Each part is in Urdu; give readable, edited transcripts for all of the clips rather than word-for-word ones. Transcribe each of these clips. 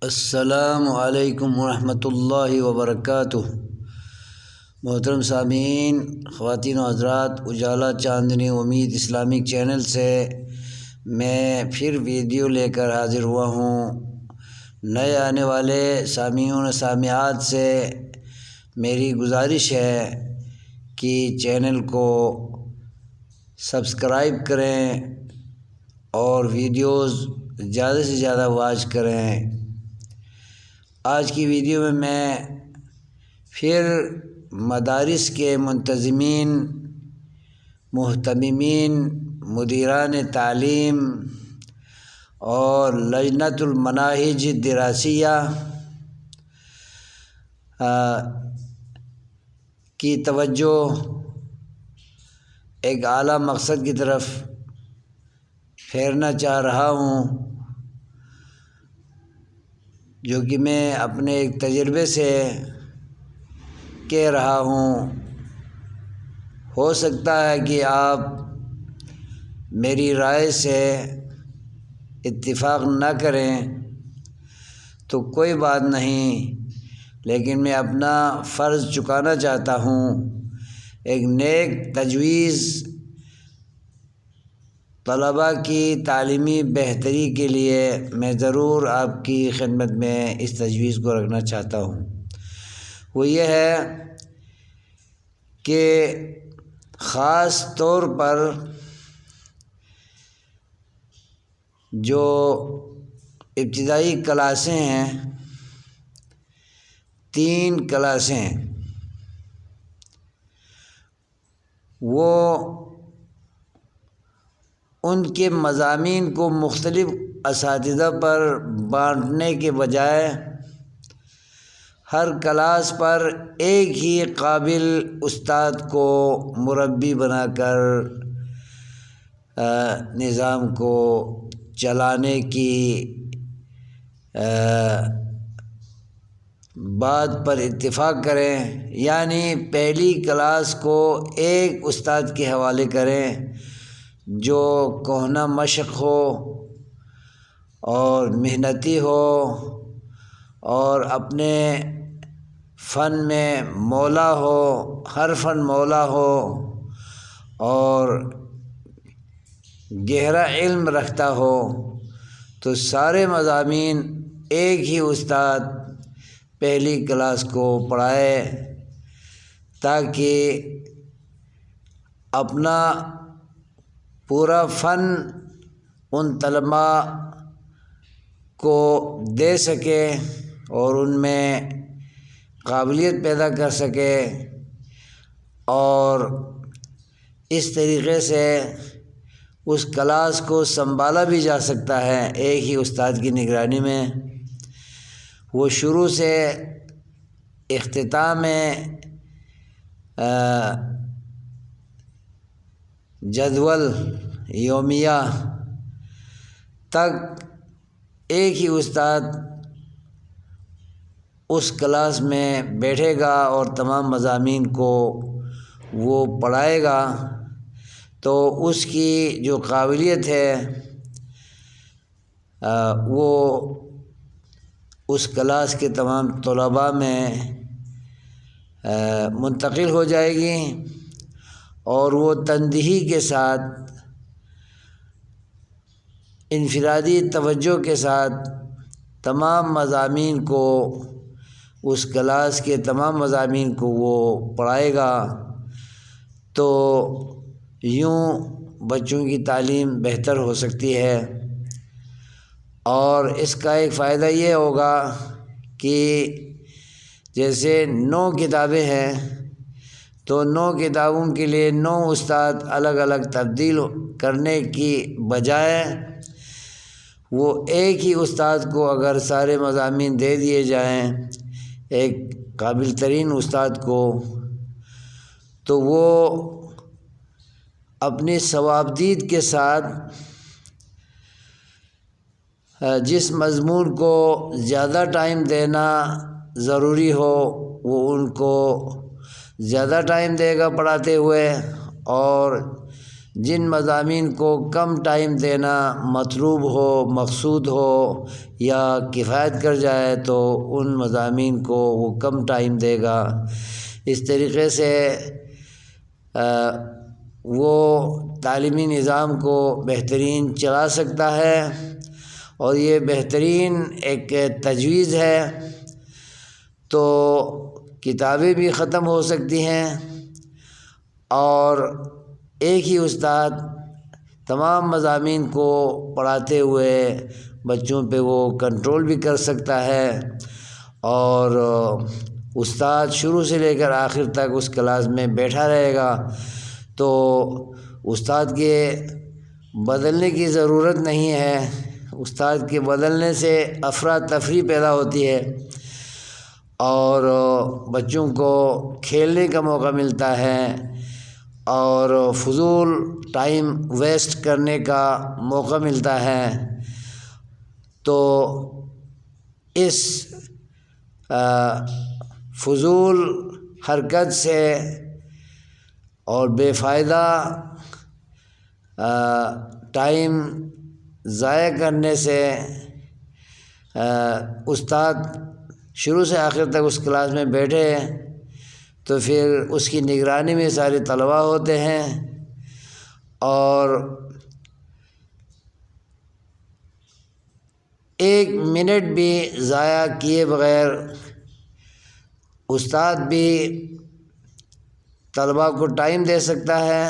السلام علیکم ورحمۃ اللہ وبرکاتہ۔ محترم سامعین، خواتین و حضرات، اجالا چاندنی امید اسلامک چینل سے میں پھر ویڈیو لے کر حاضر ہوا ہوں۔ نئے آنے والے سامعین و سامعات سے میری گزارش ہے کہ چینل کو سبسکرائب کریں اور ویڈیوز زیادہ سے زیادہ واچ کریں۔ آج کی ویڈیو میں پھر مدارس کے منتظمین، محتممین، مدیران تعلیم اور لجنۃ المناہج الدراسیہ کی توجہ ایک اعلیٰ مقصد کی طرف پھیرنا چاہ رہا ہوں، جو کہ میں اپنے ایک تجربے سے کہہ رہا ہوں۔ ہو سکتا ہے کہ آپ میری رائے سے اتفاق نہ کریں تو کوئی بات نہیں، لیکن میں اپنا فرض چکانا چاہتا ہوں۔ ایک نیک تجویز طلباء کی تعلیمی بہتری کے لیے میں ضرور آپ کی خدمت میں اس تجویز کو رکھنا چاہتا ہوں۔ وہ یہ ہے کہ خاص طور پر جو ابتدائی کلاسیں ہیں، 3 کلاسیں، وہ ان کے مضامین کو مختلف اساتذہ پر بانٹنے کے بجائے ہر کلاس پر ایک ہی قابل استاد کو مربی بنا کر نظام کو چلانے کی بات پر اتفاق کریں، یعنی پہلی کلاس کو ایک استاد کے حوالے کریں جو کہنہ مشق ہو اور محنتی ہو اور اپنے فن میں مولا ہو، ہر فن مولا ہو اور گہرا علم رکھتا ہو، تو سارے مضامین ایک ہی استاد پہلی کلاس کو پڑھائے، تاکہ اپنا پورا فن ان طلباء کو دے سکے اور ان میں قابلیت پیدا کر سکے، اور اس طریقے سے اس کلاس کو سنبھالا بھی جا سکتا ہے ایک ہی استاد کی نگرانی میں۔ وہ شروع سے اختتام جدول یومیہ تک ایک ہی استاد اس کلاس میں بیٹھے گا اور تمام مضامین کو وہ پڑھائے گا، تو اس کی جو قابلیت ہے وہ اس کلاس کے تمام طلباء میں منتقل ہو جائے گی، اور وہ تندہی کے ساتھ، انفرادی توجہ کے ساتھ تمام مضامین کو، اس کلاس کے تمام مضامین کو وہ پڑھائے گا، تو یوں بچوں کی تعلیم بہتر ہو سکتی ہے۔ اور اس کا ایک فائدہ یہ ہوگا کہ جیسے 9 کتابیں ہیں، تو 9 کتابوں کے لیے 9 استاد الگ الگ تبدیل کرنے کی بجائے وہ ایک ہی استاد کو اگر سارے مضامین دے دیے جائیں ایک قابل ترین استاد کو، تو وہ اپنی ثوابدید کے ساتھ جس مضمون کو زیادہ ٹائم دینا ضروری ہو وہ ان کو زیادہ ٹائم دے گا پڑھاتے ہوئے، اور جن مضامین کو کم ٹائم دینا مطلوب ہو، مقصود ہو یا کفایت کر جائے تو ان مضامین کو وہ کم ٹائم دے گا۔ اس طریقے سے وہ تعلیمی نظام کو بہترین چلا سکتا ہے، اور یہ بہترین ایک تجویز ہے۔ تو کتابیں بھی ختم ہو سکتی ہیں، اور ایک ہی استاد تمام مضامین کو پڑھاتے ہوئے بچوں پہ وہ کنٹرول بھی کر سکتا ہے، اور استاد شروع سے لے کر آخر تک اس کلاس میں بیٹھا رہے گا، تو استاد کے بدلنے کی ضرورت نہیں ہے۔ استاد کے بدلنے سے افراتفری پیدا ہوتی ہے، اور بچوں کو کھیلنے کا موقع ملتا ہے، اور فضول ٹائم ویسٹ کرنے کا موقع ملتا ہے۔ تو اس فضول حرکت سے اور بے فائدہ ٹائم ضائع کرنے سے استاد شروع سے آخر تک اس کلاس میں بیٹھے تو پھر اس کی نگرانی میں سارے طلباء ہوتے ہیں، اور ایک منٹ بھی ضائع کیے بغیر استاد بھی طلباء کو ٹائم دے سکتا ہے،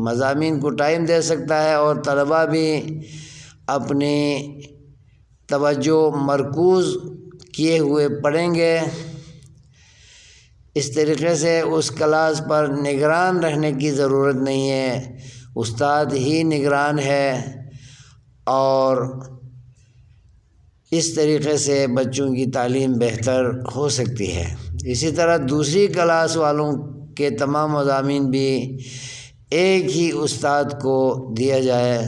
مضامین کو ٹائم دے سکتا ہے، اور طلباء بھی اپنی توجہ مرکوز کیے ہوئے پڑھیں گے۔ اس طریقے سے اس کلاس پر نگران رہنے کی ضرورت نہیں ہے، استاد ہی نگران ہے، اور اس طریقے سے بچوں کی تعلیم بہتر ہو سکتی ہے۔ اسی طرح دوسری کلاس والوں کے تمام مضامین بھی ایک ہی استاد کو دیا جائے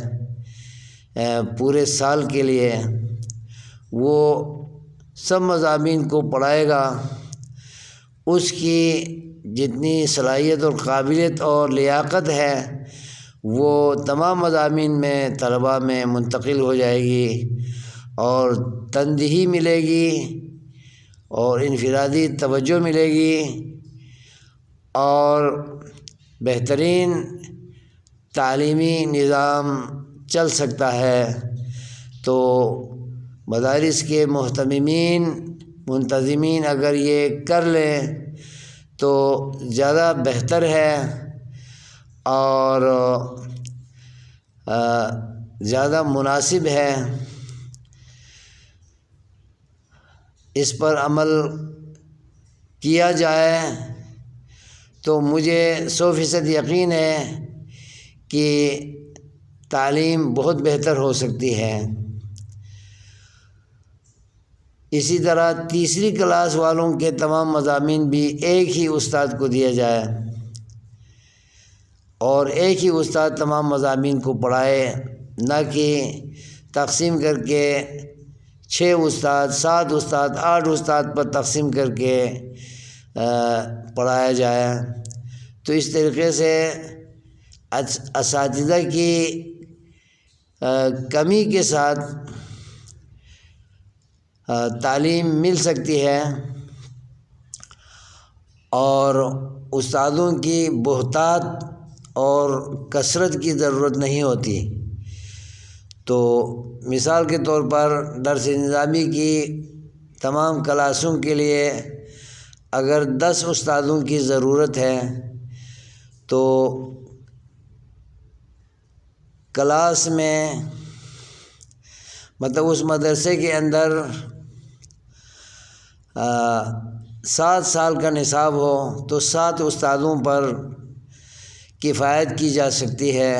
پورے سال کے لیے، وہ سب مضامین کو پڑھائے گا، اس کی جتنی صلاحیت اور قابلیت اور لیاقت ہے وہ تمام مضامین میں طلباء میں منتقل ہو جائے گی، اور تنبیہ ملے گی، اور انفرادی توجہ ملے گی، اور بہترین تعلیمی نظام چل سکتا ہے۔ تو مدارس کے محتممین، منتظمین اگر یہ کر لیں تو زیادہ بہتر ہے، اور زیادہ مناسب ہے۔ اس پر عمل کیا جائے تو مجھے 100% یقین ہے کہ تعلیم بہت بہتر ہو سکتی ہے۔ اسی طرح تیسری کلاس والوں کے تمام مضامین بھی ایک ہی استاد کو دیا جائے، اور ایک ہی استاد تمام مضامین کو پڑھائے، نہ کہ تقسیم کر کے 6 استاد، 7 استاد، 8 استاد پر تقسیم کر کے پڑھایا جائے۔ تو اس طریقے سے اساتذہ کی کمی کے ساتھ تعلیم مل سکتی ہے، اور استادوں کی بہتات اور کثرت کی ضرورت نہیں ہوتی۔ تو مثال کے طور پر درس نظامی کی تمام کلاسوں کے لیے اگر 10 استادوں کی ضرورت ہے تو کلاس میں مطلب اس مدرسے کے اندر 7 سال کا نصاب ہو تو 7 استادوں پر کفایت کی جا سکتی ہے،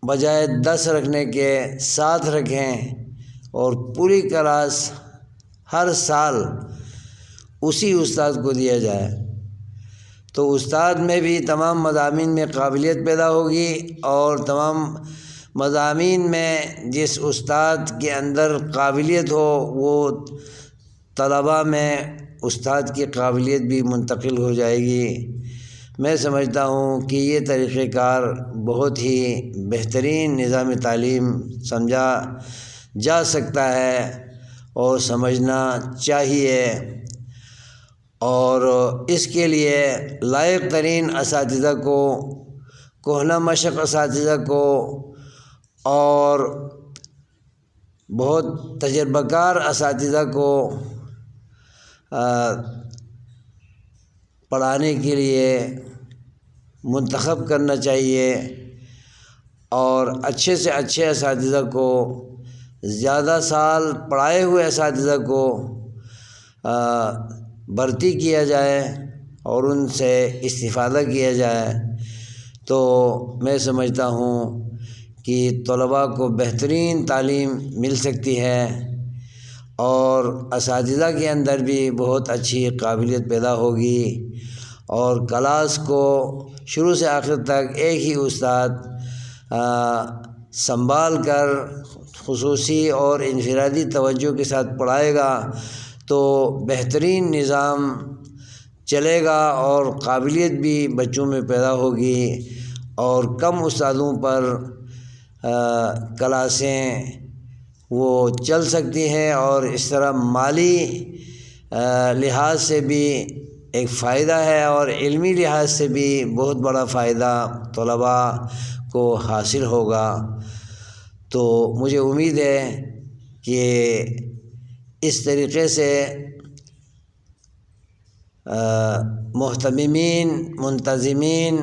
بجائے 10 رکھنے کے 7 رکھیں، اور پوری کلاس ہر سال اسی استاد کو دیا جائے۔ تو استاد میں بھی تمام مضامین میں قابلیت پیدا ہوگی، اور تمام مضامین میں جس استاد کے اندر قابلیت ہو وہ طلباء میں استاد کی قابلیت بھی منتقل ہو جائے گی، میں سمجھتا ہوں کہ یہ طریقہ کار بہت ہی بہترین نظام تعلیم سمجھا جا سکتا ہے اور سمجھنا چاہیے، اور اس کے لیے لائق ترین اساتذہ کو، کہنہ مشق اساتذہ کو اور بہت تجربہ کار اساتذہ کو پڑھانے کے لیے منتخب کرنا چاہیے، اور اچھے سے اچھے اساتذہ کو، زیادہ سال پڑھائے ہوئے اساتذہ کو بھرتی کیا جائے اور ان سے استفادہ کیا جائے، تو میں سمجھتا ہوں کہ طلباء کو بہترین تعلیم مل سکتی ہے اور اساتذہ کے اندر بھی بہت اچھی قابلیت پیدا ہوگی، اور کلاس کو شروع سے آخر تک ایک ہی استاد سنبھال کر خصوصی اور انفرادی توجہ کے ساتھ پڑھائے گا تو بہترین نظام چلے گا اور قابلیت بھی بچوں میں پیدا ہوگی، اور کم استادوں پر کلاسیں وہ چل سکتی ہیں، اور اس طرح مالی لحاظ سے بھی ایک فائدہ ہے اور علمی لحاظ سے بھی بہت بڑا فائدہ طلباء کو حاصل ہوگا۔ تو مجھے امید ہے کہ اس طریقے سے محتممین، منتظمین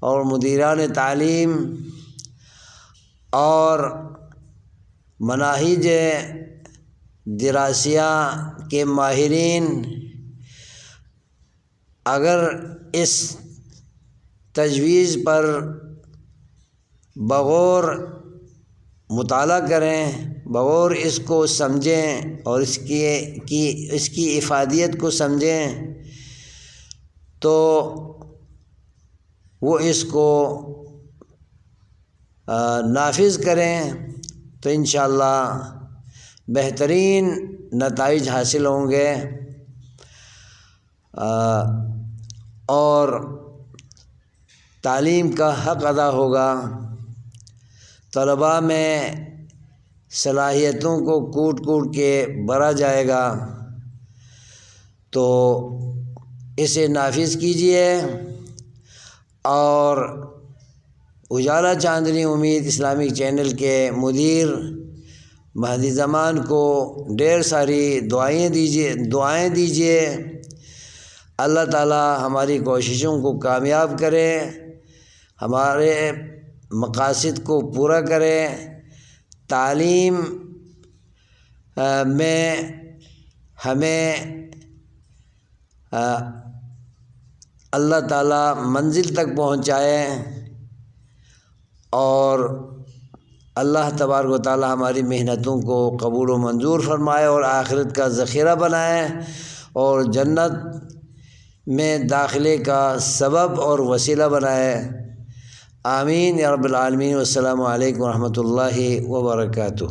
اور مدیران تعلیم اور مناہج دراسیہ کے ماہرین اگر اس تجویز پر بغور مطالعہ کریں، بغور اس کو سمجھیں اور اس کی افادیت کو سمجھیں، تو وہ اس کو نافذ کریں تو انشاءاللہ بہترین نتائج حاصل ہوں گے، اور تعلیم کا حق ادا ہوگا، طلباء میں صلاحیتوں کو کوٹ کوٹ کے بھرا جائے گا۔ تو اسے نافذ کیجیے، اور اجالا چاندنی امید اسلامک چینل کے مدیر مہدی زمان کو ڈھیر ساری دعائیں دیجیے۔ اللہ تعالی ہماری کوششوں کو کامیاب کرے، ہمارے مقاصد کو پورا کرے، تعلیم میں ہمیں اللہ تعالی منزل تک پہنچائے، اور اللہ تبارک و تعالی ہماری محنتوں کو قبول و منظور فرمائے اور آخرت کا ذخیرہ بنائے، اور جنت میں داخلے کا سبب اور وسیلہ بنائے۔ آمین یا رب العالمین۔ والسلام علیکم ورحمۃ اللہ وبرکاتہ۔